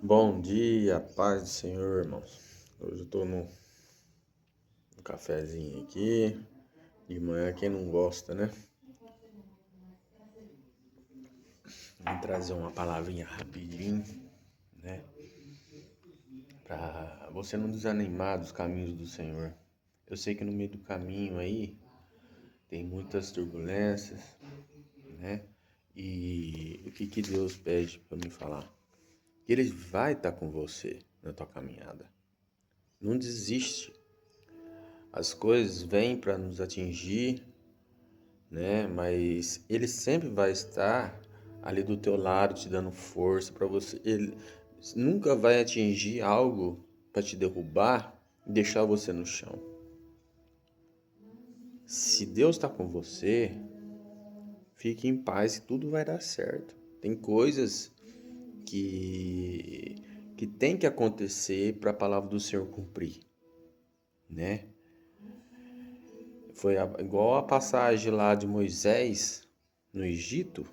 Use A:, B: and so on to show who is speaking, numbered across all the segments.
A: Bom dia, paz do Senhor, irmãos. Hoje eu tô no cafezinho aqui. De manhã, quem não gosta, né? Vou trazer uma palavrinha rapidinho, né? Pra você não desanimar dos caminhos do Senhor. Eu sei que no meio do caminho aí tem muitas turbulências, né? E o que Deus pede pra me falar? Que Ele vai estar com você na tua caminhada. Não desiste. As coisas vêm para nos atingir, né? Mas Ele sempre vai estar ali do teu lado, te dando força para você. Ele nunca vai atingir algo para te derrubar e deixar você no chão. Se Deus está com você, fique em paz e tudo vai dar certo. Tem coisas que tem que acontecer para a palavra do Senhor cumprir, né? Foi igual a passagem lá de Moisés no Egito,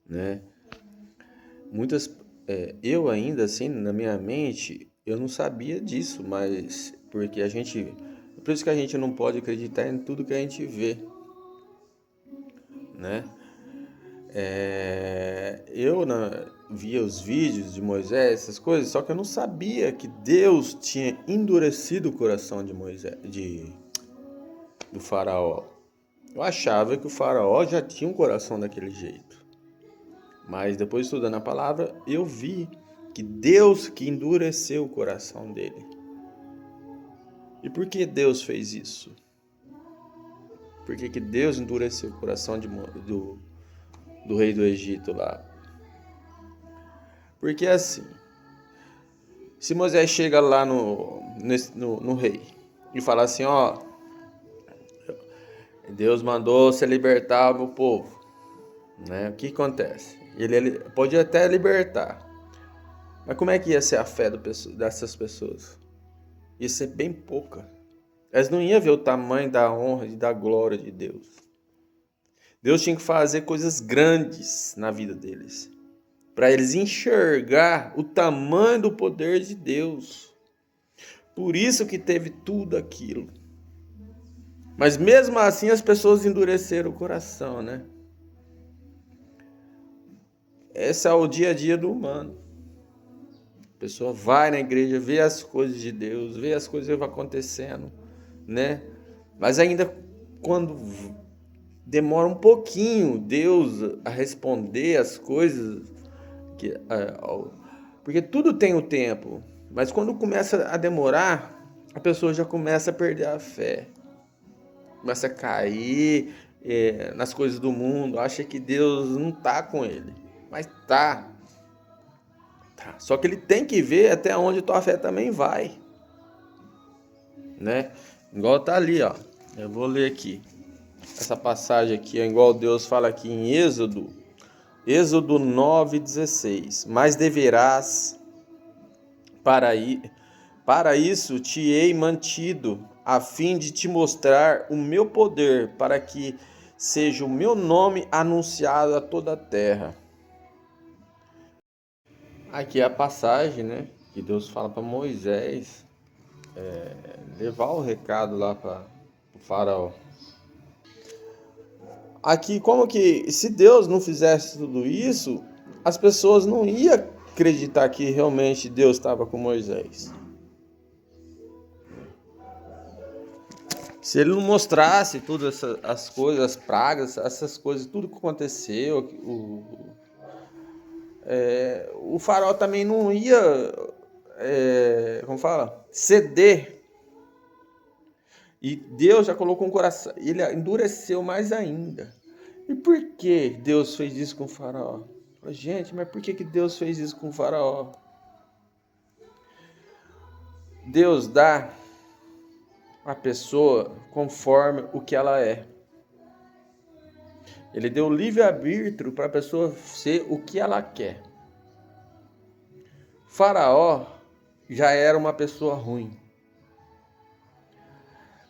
A: né? Eu ainda assim, na minha mente, eu não sabia disso, mas porque por isso que a gente não pode acreditar em tudo que a gente vê, né? Via os vídeos de Moisés, essas coisas, só que eu não sabia que Deus tinha endurecido o coração de Moisés, do faraó. Eu achava que o faraó já tinha um coração daquele jeito. Mas depois estudando a palavra, eu vi que Deus que endureceu o coração dele. E por que Deus fez isso? Por que Deus endureceu o coração do rei do Egito lá? Porque assim, se Moisés chega lá no rei e fala assim, ó, Deus mandou você libertar o meu povo, né? O que acontece? Ele pode até libertar, mas como é que ia ser a fé dessas pessoas? Ia ser bem pouca. Elas não iam ver o tamanho da honra e da glória de Deus. Deus tinha que fazer coisas grandes na vida deles, para eles enxergar o tamanho do poder de Deus. Por isso que teve tudo aquilo. Mas mesmo assim as pessoas endureceram o coração, né? Esse é o dia a dia do humano. A pessoa vai na igreja, vê as coisas de Deus, vê as coisas que vão acontecendo, né? Mas ainda quando demora um pouquinho Deus a responder as coisas, porque tudo tem o tempo, mas quando começa a demorar, a pessoa já começa a perder a fé, começa a cair nas coisas do mundo, acha que Deus não está com ele, mas tá. Só que ele tem que ver até onde tua fé também vai, né? Igual tá ali, ó. Eu vou ler aqui. Essa passagem aqui, é igual Deus fala aqui em Êxodo 9:16. Mas deverás, para isso te hei mantido, a fim de te mostrar o meu poder, para que seja o meu nome anunciado a toda a terra. Aqui é a passagem, né? Que Deus fala para Moisés levar o recado lá para o faraó. Aqui, como que se Deus não fizesse tudo isso, as pessoas não iam acreditar que realmente Deus estava com Moisés. Se ele não mostrasse todas as coisas, as pragas, essas coisas, tudo que aconteceu, o faraó também não ia, como fala, ceder. E Deus já colocou um coração, ele endureceu mais ainda. E por que Deus fez isso com o faraó? Gente, mas por que Deus fez isso com o faraó? Deus dá a pessoa conforme o que ela é. Ele deu livre-arbítrio para a pessoa ser o que ela quer. Faraó já era uma pessoa ruim.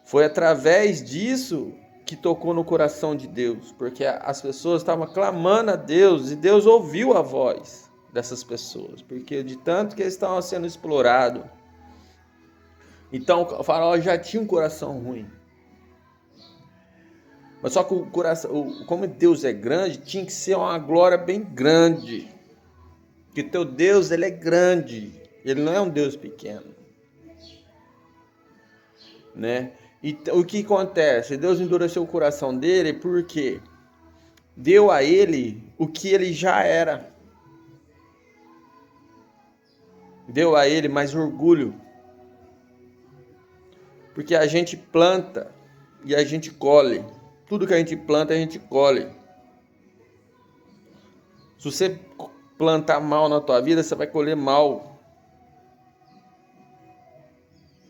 A: Foi através disso que tocou no coração de Deus, porque as pessoas estavam clamando a Deus e Deus ouviu a voz dessas pessoas, porque de tanto que eles estavam sendo explorados. Então o faraó já tinha um coração ruim. Mas só que o coração, como Deus é grande, tinha que ser uma glória bem grande. Que teu Deus, ele é grande. Ele não é um Deus pequeno, né? E o que acontece? Deus endureceu o coração dele porque deu a ele o que ele já era. Deu a ele mais orgulho. Porque a gente planta e a gente colhe. Tudo que a gente planta, a gente colhe. Se você plantar mal na tua vida, você vai colher mal.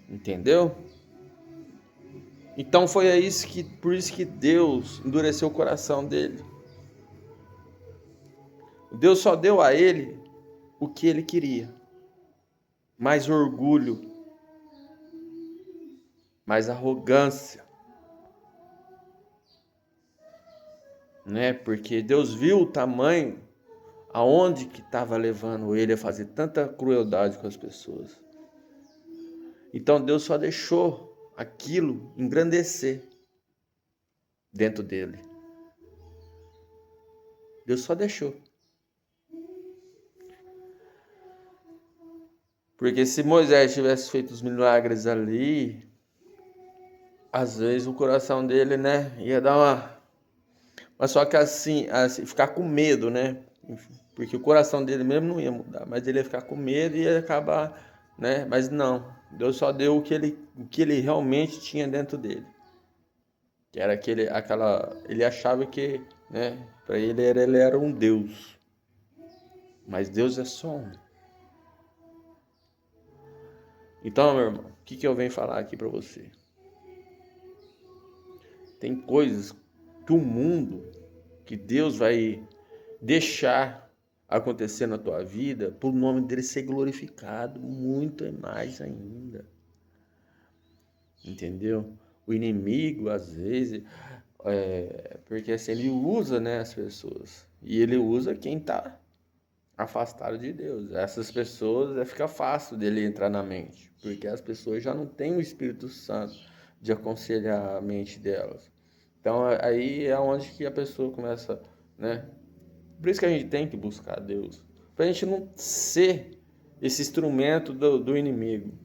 A: Entendeu? Então foi por isso que Deus endureceu o coração dele. Deus só deu a ele o que ele queria. Mais orgulho, mais arrogância, né? Porque Deus viu o tamanho aonde que estava levando ele a fazer tanta crueldade com as pessoas. Então Deus só deixou aquilo engrandecer dentro dele. Deus só deixou. Porque se Moisés tivesse feito os milagres ali, às vezes o coração dele, né, ia dar uma... Mas só que assim, ficar com medo, né? Porque o coração dele mesmo não ia mudar, mas ele ia ficar com medo e ia acabar, né? Mas não, Deus só deu o que ele realmente tinha dentro dele. Que era ele achava que, né, para ele era um Deus. Mas Deus é só um. Então, meu irmão, o que eu venho falar aqui para você? Tem coisas que o mundo, que Deus vai deixar acontecer na tua vida, por o nome dele ser glorificado, muito mais ainda. Entendeu? O inimigo, às vezes, porque assim, ele usa, né, as pessoas. E ele usa quem está afastado de Deus. Essas pessoas, fica fácil dele entrar na mente, porque as pessoas já não têm o Espírito Santo de aconselhar a mente delas. Então aí é onde que a pessoa começa, né? Por isso que a gente tem que buscar Deus, para a gente não ser esse instrumento do inimigo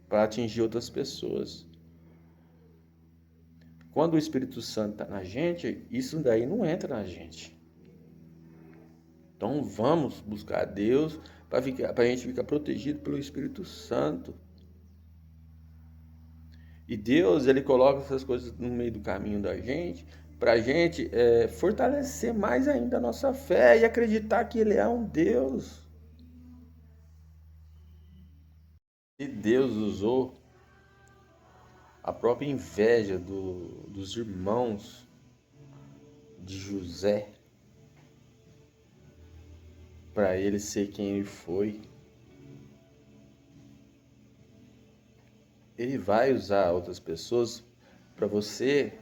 A: para atingir outras pessoas. Quando o Espírito Santo está na gente, isso daí não entra na gente. Então vamos buscar Deus para a gente ficar protegido pelo Espírito Santo. E Deus, ele coloca essas coisas no meio do caminho da gente, para a gente fortalecer mais ainda a nossa fé e acreditar que ele é um Deus. E Deus usou a própria inveja dos irmãos de José para ele ser quem ele foi. Ele vai usar outras pessoas para você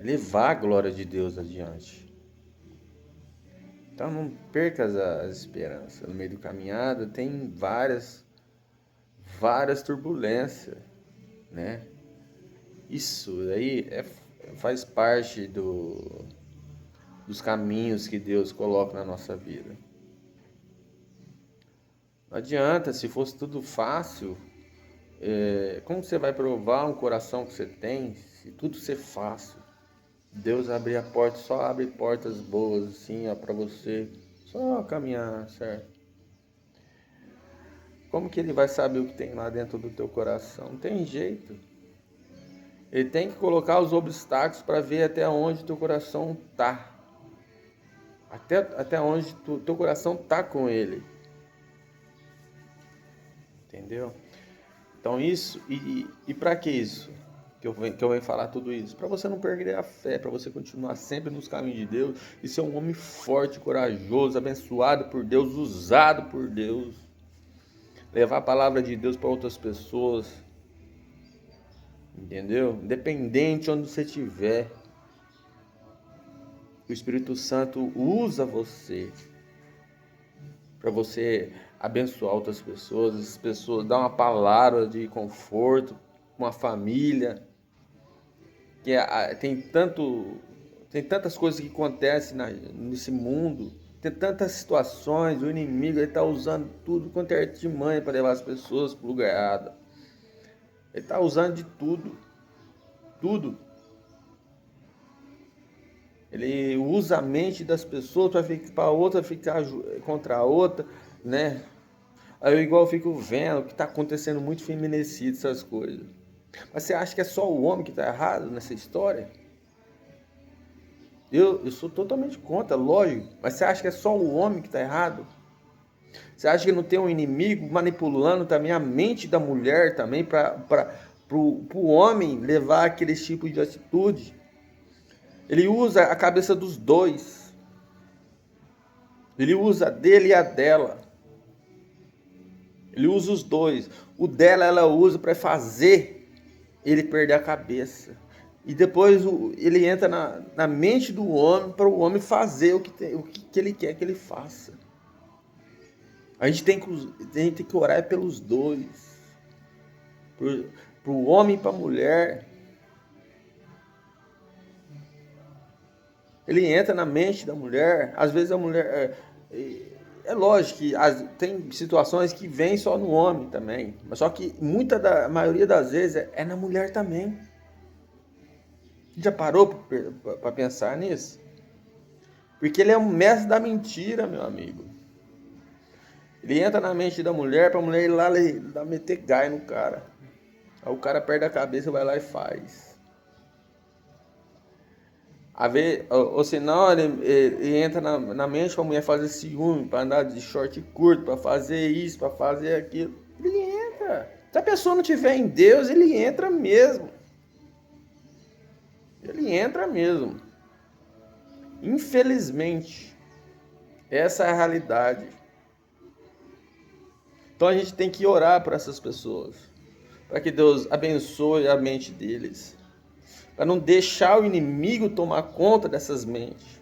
A: levar a glória de Deus adiante. Então não perca as esperanças. No meio do caminhada tem várias turbulências, né? Isso aí faz parte dos caminhos que Deus coloca na nossa vida. Não adianta, se fosse tudo fácil, como você vai provar um coração que você tem se tudo ser fácil? Deus abrir a porta, só abre portas boas assim, para você só caminhar, certo? Como que ele vai saber o que tem lá dentro do teu coração? Não tem jeito. Ele tem que colocar os obstáculos para ver até onde teu coração tá. Até onde teu coração tá com ele. Entendeu? Então isso, e para que isso? Que eu venho falar tudo isso? Para você não perder a fé, para você continuar sempre nos caminhos de Deus e ser um homem forte, corajoso, abençoado por Deus, usado por Deus. Levar a palavra de Deus para outras pessoas. Entendeu? Independente de onde você estiver. O Espírito Santo usa você para você abençoar outras pessoas, as pessoas, dar uma palavra de conforto, uma família, que tem tantas coisas que acontecem nesse mundo, tem tantas situações, o inimigo ele está usando tudo quanto é artimanha para levar as pessoas para o lugar errado. Ele está usando de tudo, tudo. Ele usa a mente das pessoas para a outra ficar contra a outra, né? Aí eu igual fico vendo que está acontecendo muito feminicídio, essas coisas. Mas você acha que é só o homem que está errado nessa história? Eu sou totalmente contra, lógico. Mas você acha que é só o homem que está errado? Você acha que não tem um inimigo manipulando também a mente da mulher também para o homem levar aquele tipo de atitude? Ele usa a cabeça dos dois. Ele usa a dele e a dela. Ele usa os dois. O dela ela usa para fazer ele perder a cabeça. E depois ele entra na mente do homem para o homem fazer o que ele quer que ele faça. A gente tem que orar pelos dois. Para o homem e para a mulher. Ele entra na mente da mulher. Às vezes a mulher... É lógico que tem situações que vêm só no homem também. Mas só que a maioria das vezes é na mulher também. Já parou para pensar nisso? Porque ele é um mestre da mentira, meu amigo. Ele entra na mente da mulher para a mulher ir lá meter gai no cara. Aí o cara perde a cabeça, vai lá e faz. Ou senão ele entra na mente para a mulher fazer ciúme, para andar de short curto, para fazer isso, para fazer aquilo. Ele entra. Se a pessoa não tiver em Deus, ele entra mesmo. Ele entra mesmo. Infelizmente, essa é a realidade. Então a gente tem que orar por essas pessoas, para que Deus abençoe a mente deles, para não deixar o inimigo tomar conta dessas mentes.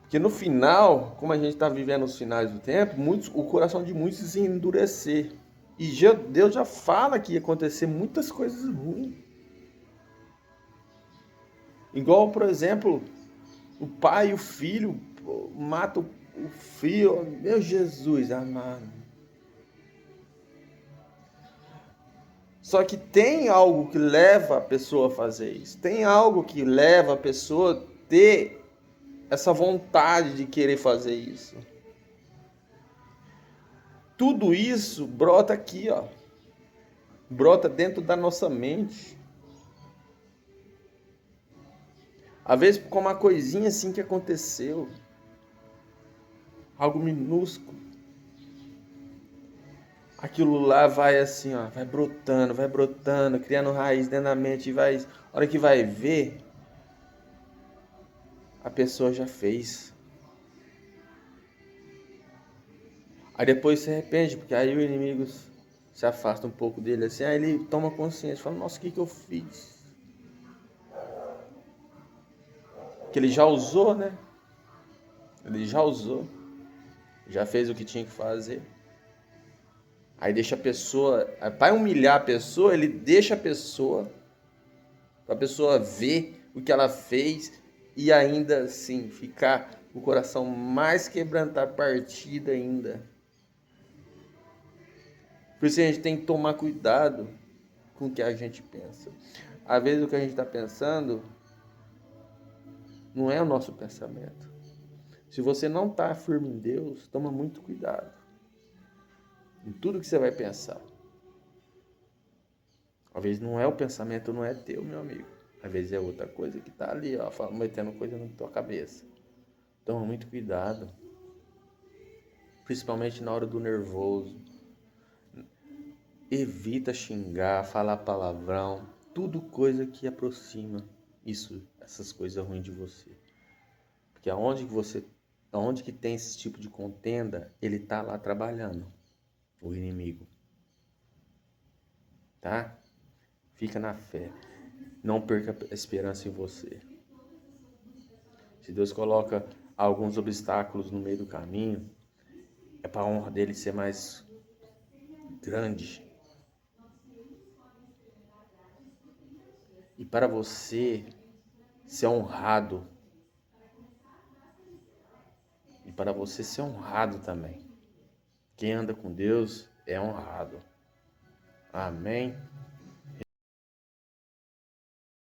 A: Porque no final, como a gente está vivendo os finais do tempo, o coração de muitos se endurecer. E Deus já fala que ia acontecer muitas coisas ruins. Igual, por exemplo, o pai e o filho matam o filho. Meu Jesus amado. Só que tem algo que leva a pessoa a fazer isso. Tem algo que leva a pessoa a ter essa vontade de querer fazer isso. Tudo isso brota aqui, ó. Brota dentro da nossa mente. Às vezes com uma coisinha assim que aconteceu. Algo minúsculo. Aquilo lá vai assim, ó, vai brotando, criando raiz dentro da mente e vai, a hora que vai ver, a pessoa já fez. Aí depois se arrepende, porque aí o inimigo se afasta um pouco dele assim, aí ele toma consciência, fala, nossa, o que eu fiz? Que ele já usou, né? Ele já usou, já fez o que tinha que fazer. Aí deixa a pessoa, para humilhar a pessoa, ele deixa a pessoa, para a pessoa ver o que ela fez e ainda assim ficar o coração mais quebrantado, partido ainda. Por isso a gente tem que tomar cuidado com o que a gente pensa. Às vezes o que a gente está pensando não é o nosso pensamento. Se você não está firme em Deus, toma muito cuidado em tudo que você vai pensar. Às vezes não é o pensamento, não é teu, meu amigo. Às vezes é outra coisa que está ali, ó, metendo coisa na tua cabeça. Toma muito cuidado. Principalmente na hora do nervoso. Evita xingar, falar palavrão. Tudo coisa que aproxima essas coisas ruins de você. Porque aonde que tem esse tipo de contenda, ele tá lá trabalhando. O inimigo. Tá? Fica na fé. Não perca a esperança em você. Se Deus coloca alguns obstáculos no meio do caminho, é para a honra dele ser mais grande. E para você ser honrado. E para você ser honrado também. Quem anda com Deus é honrado. Amém?